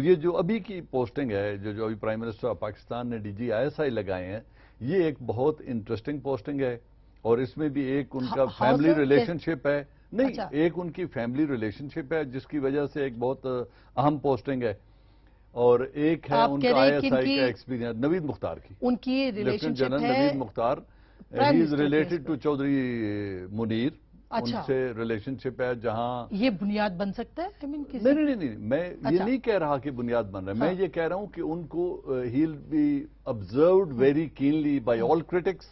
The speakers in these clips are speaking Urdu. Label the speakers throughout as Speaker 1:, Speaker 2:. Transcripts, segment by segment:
Speaker 1: یہ جو ابھی کی پوسٹنگ ہے جو ابھی پرائم منسٹر آف پاکستان نے DG ISI لگائے ہیں، یہ ایک بہت انٹرسٹنگ پوسٹنگ ہے، اور اس میں بھی ایک ان کا فیملی ریلیشن شپ ہے، نہیں ایک ان کی فیملی ریلیشن شپ ہے جس کی وجہ سے ایک بہت اہم پوسٹنگ ہے، اور ایک ہے ان کا ISI کا ایکسپیرینس نوید مختار کی،
Speaker 2: ان کی relation
Speaker 1: lieutenant general Naveed Mukhtar, he is related to Chaudhry Munir, ان سے ریلیشن شپ ہے جہاں
Speaker 2: یہ بنیاد بن سکتا ہے؟
Speaker 1: نہیں، میں یہ نہیں کہہ رہا کہ بنیاد بن رہا ہے، میں یہ کہہ رہا ہوں کہ ان کو he will be observed very keenly by all critics,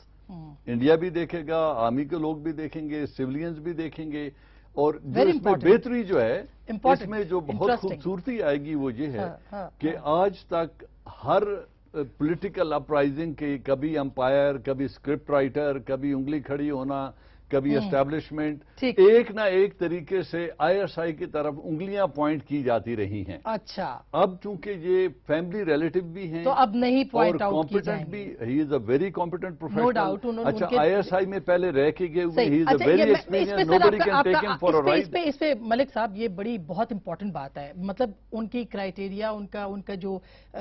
Speaker 1: India بھی دیکھے گا، آرمی کے لوگ بھی دیکھیں گے، سیولینز بھی دیکھیں گے، اور جو اس میں بہتری جو ہے اس میں جو بہت خوبصورتی آئے گی وہ یہ ہے کہ آج تک ہر پولیٹیکل اپرائزنگ کے کبھی امپائر، کبھی اسکرپٹ رائٹر، کبھی انگلی کھڑی ہونا، کبھی اسٹیبلشمنٹ، ایک نہ ایک طریقے سے ISI کی طرف انگلیاں پوائنٹ کی جاتی رہی ہیں۔
Speaker 2: اچھا،
Speaker 1: اب چونکہ یہ فیملی ریلیٹو بھی ہیں
Speaker 2: تو اب نہیں پوائنٹ آؤٹ کی جائیں
Speaker 1: گے، he is a very competent professional. اچھا ISI میں پہلے رہ کے گئے ہوئے، he is a very experience, nobody can take him for a ride.
Speaker 2: اس پہ ملک صاحب یہ بڑی بہت امپورٹنٹ بات ہے، مطلب ان کی کرائیٹیریا، ان کا جو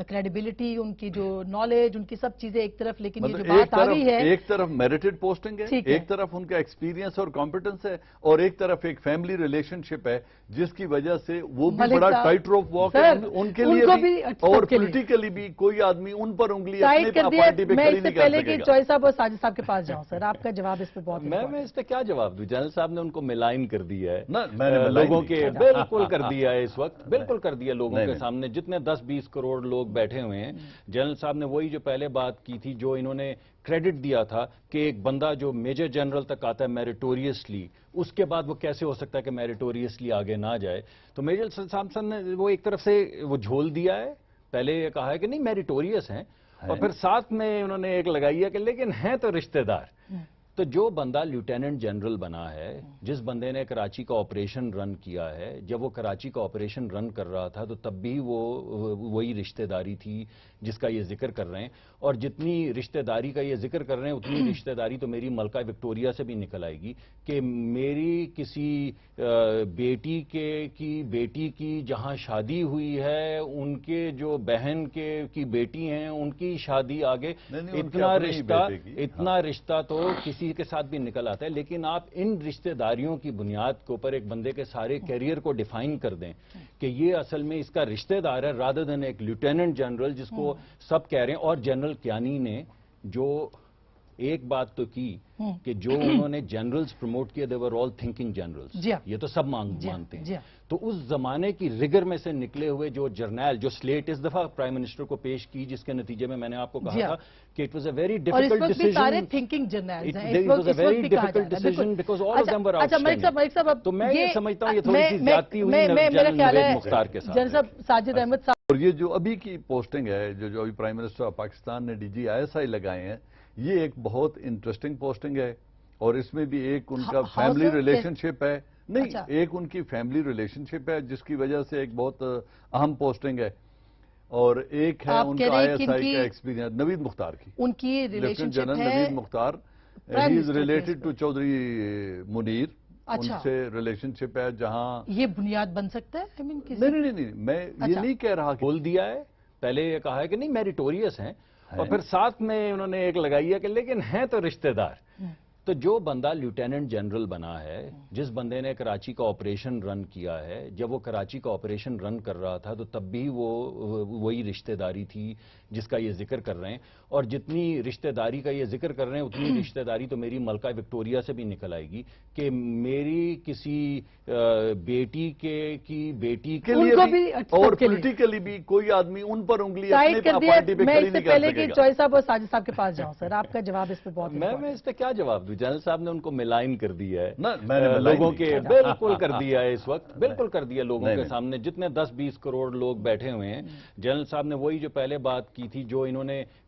Speaker 2: کریڈیبلٹی، ان کی جو نالج، ان کی سب چیزیں ایک طرف، لیکن یہ جو بات آ گئی ہے
Speaker 1: ایک طرف میرٹڈ پوسٹنگ ہے، ایک طرف ان کا ایکسپیرینس اور کمپیٹنس ہے، اور ایک طرف ایک فیملی ریلیشن شپ ہے جس کی وجہ سے وہ بھی بڑا ٹائٹ روپ واک ہے ان کے لیے بھی، اور پولیٹیکلی بھی کوئی آدمی ان پر انگلی اپنے پارٹی پہ کھڑی نہیں کر سکے گا۔
Speaker 2: میں اس سے پہلے کہ چوہے صاحب اور ساجد صاحب کے پاس جاؤں سر، آپ کا جواب اس پہ بہت
Speaker 3: میں اس پہ کیا جواب دوں؟ جنرل صاحب نے ان کو ملائن کر دیا ہے لوگوں کے، بالکل کر دیا ہے، اس وقت بالکل کر دیا لوگوں کے سامنے، جتنے 10-20 کروڑ لوگ بیٹھے ہوئے ہیں۔ جنرل صاحب نے وہی جو پہلے بات کی تھی، جو انہوں نے کریڈٹ دیا تھا کہ ایک بندہ جو میجر جنرل تک آتا ہے میریٹوریسلی، اس کے بعد وہ کیسے ہو سکتا ہے کہ میریٹوریسلی آگے نہ جائے؟ تو میجر صاحب نے وہ ایک طرف سے وہ جھول دیا ہے، پہلے یہ کہا ہے کہ نہیں میریٹوریس ہیں، اور پھر ساتھ میں انہوں نے ایک لگائی ہے کہ لیکن ہیں تو رشتہ دار۔ تو جو بندہ لیوٹیننٹ جنرل بنا ہے، جس بندے نے کراچی کا آپریشن رن کیا ہے، جب وہ کراچی کا آپریشن رن کر رہا تھا تو تب بھی وہی رشتہ داری تھی جس کا یہ ذکر کر رہے ہیں، اور جتنی رشتہ داری کا یہ ذکر کر رہے ہیں اتنی رشتہ داری تو میری ملکہ وکٹوریہ سے بھی نکل آئے گی کہ میری کسی بیٹی کی جہاں شادی ہوئی ہے، ان کے جو بہن کی بیٹی ہیں ان کی شادی آگے، اتنا رشتہ تو کسی کے ساتھ بھی نکل آتا ہے۔ لیکن آپ ان رشتہ داریوں کی بنیاد کے اوپر ایک بندے کے سارے کیریئر کو ڈیفائن کر دیں کہ یہ اصل میں اس کا رشتہ دار ہے، رادر دین ایک لیوٹیننٹ جنرل جس کو سب کہہ رہے ہیں۔ اور جنرل کیانی نے جو ایک بات تو کی کہ جو انہوں نے جنرلز پروموٹ کیا، they were all thinking generals، یہ تو سب مانتے ہیں۔ تو اس زمانے کی رگر میں سے نکلے ہوئے جو جرنیل، جو سلیٹ اس دفعہ پرائم منسٹر کو پیش کی، جس کے نتیجے میں نے آپ کو کہا تھا کہ it was a very difficult decision،
Speaker 2: سارے thinking journals ہیں،
Speaker 3: it was a very difficult decision because all of them were outstanding۔ تو میں یہ سمجھتا ہوں یہ تھوڑی سی زیادتی ہوئی جنرل نوید مختار کے ساتھ۔
Speaker 2: جنرل صاحب ساجد احمد صاحب،
Speaker 1: اور یہ جو ابھی کی پوسٹنگ ہے جو ابھی پرائم منسٹر آف پاکستان نے DG ISI لگائے ہیں، یہ ایک بہت انٹرسٹنگ پوسٹنگ ہے، اور اس میں بھی ایک ان کا فیملی ریلیشن شپ ہے، نہیں ایک ان کی فیملی ریلیشن شپ ہے جس کی وجہ سے ایک بہت اہم پوسٹنگ ہے، اور ایک ہے ان کا ISI کا ایکسپیرینس نوید مختار کی،
Speaker 2: ان کی relation
Speaker 1: lieutenant general Naveed Mukhtar, he is related to Chaudhry Munir, ان سے ریلیشن شپ ہے جہاں
Speaker 2: یہ بنیاد بن سکتا ہے؟
Speaker 1: نہیں، میں یہ نہیں کہہ رہا کہ
Speaker 3: بول دیا ہے، پہلے یہ کہا ہے کہ نہیں میریٹوریس ہیں، اور پھر ساتھ میں انہوں نے ایک لگائی ہے کہ لیکن ہیں تو رشتہ دار۔ تو جو بندہ لیوٹیننٹ جنرل بنا ہے، جس بندے نے کراچی کا آپریشن رن کیا ہے، جب وہ کراچی کا آپریشن رن کر رہا تھا تو تب بھی وہی رشتہ داری تھی جس کا یہ ذکر کر رہے ہیں، اور جتنی رشتہ داری کا یہ ذکر کر رہے ہیں اتنی رشتہ داری تو میری ملکہ وکٹوریہ سے بھی نکل آئے گی کہ میری کسی بیٹی کی بیٹی کے لیے بھی،
Speaker 1: اور پولیٹیکلی بھی کوئی آدمی ان پر انگلی اپنے پارٹی پہ کھڑی نہیں کر سکے گا۔
Speaker 2: میں اس سے پہلے کہ چوہے صاحب اور ساجد صاحب کے پاس جاؤں سر، آپ کا جواب اس پہ بہت
Speaker 3: میں اس پہ کیا جواب دوں؟ جنرل صاحب نے ان کو ملائن کر دیا ہے لوگوں کے، بالکل کر دیا ہے، اس وقت بالکل کر دیا لوگوں کے سامنے، جتنے 10-20 کروڑ لوگ بیٹھے ہوئے ہیں۔ جنرل صاحب نے وہی جو پہلے بات کی تھی، جو انہوں نے